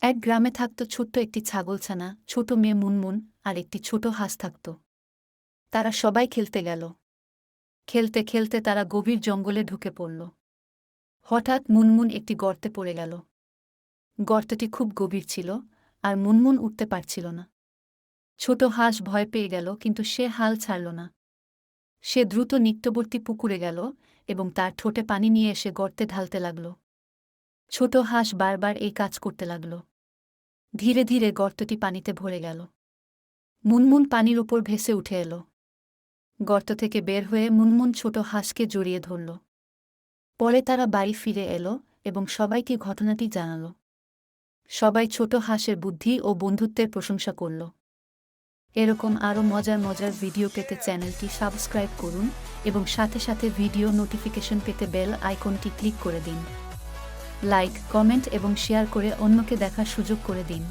এক গ্রামে থাকত ছোট্ট একটি ছাগলছানা, ছোট মেয়ে মুনমুন আর একটি ছোট হাঁস থাকত। তারা সবাই খেলতে গেল। খেলতে খেলতে তারা গভীর জঙ্গলে ঢুকে পড়ল। হঠাৎ মুনমুন একটি গর্তে পড়ে গেল। গর্তটি খুব গভীর ছিল, আর মুনমুন উঠতে পারছিল না। ছোট হাঁস ভয় পেয়ে গেল, কিন্তু সে হাল ছাড়ল না। সে দ্রুত নিকটবর্তী পুকুরে গেল এবং তার ঠোঁটে পানি নিয়ে এসে গর্তে ঢালতে লাগল। ছোট হাঁস বারবার এই কাজ করতে লাগল। ধীরে ধীরে গর্তটি পানিতে ভরে গেল। মুনমুন পানির উপর ভেসে উঠে এল। গর্ত থেকে বের হয়ে মুনমুন ছোট হাঁসকে জড়িয়ে ধরল। পরে তারা বাড়ি ফিরে এল এবং সবাইকে ঘটনাটি জানাল। সবাই ছোট হাঁসের বুদ্ধি ও বন্ধুত্বের প্রশংসা করল। এরকম আরও মজার মজার ভিডিও পেতে চ্যানেলটি সাবস্ক্রাইব করুন এবং সাথে সাথে ভিডিও নোটিফিকেশন পেতে বেল আইকনটি ক্লিক করে দিন। লাইক, কমেন্ট এবং শেয়ার করে অন্যকে দেখার সুযোগ করে দিন।